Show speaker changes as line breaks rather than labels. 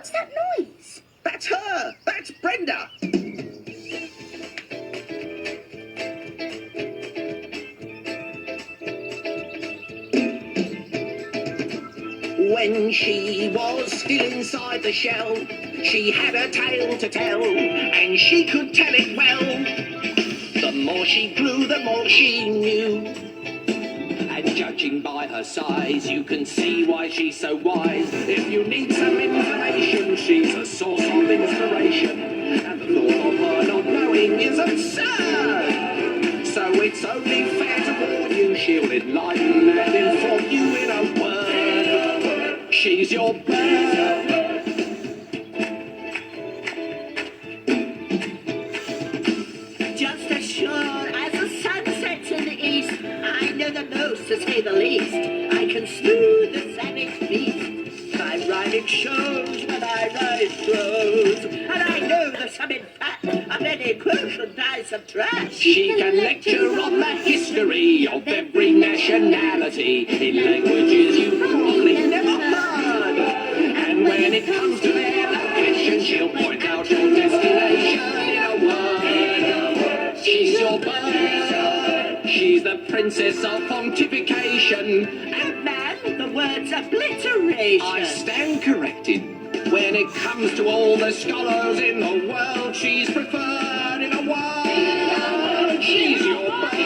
What's that noise?
That's her! That's Brenda! When she was still inside the shell, she had a tale to tell, and she could tell it well. The more she grew, the more she knew. And judging by her size, you can see why she's so wise. If you need some information, she's a source of inspiration. And the thought of her not knowing is absurd. So it's only fair to warn you, she'll enlighten and inform you in a word. She's your bird.
Just as sure as the sun sets in the east, I know the most, to say the least. I can smooth the savage beast. My rhyming shows when I write prose, and I know the sum in fact of any quotient I subtract.
She can lecture on the history of every nationality in languages you probably never heard. And when it comes to their location, she'll point out your destination in a word. She's your bird. She's the princess of pontification.
And man, the word's obliteration.
I stand corrected. When it comes to all the scholars in the world, she's preferred in a word. She's your bird.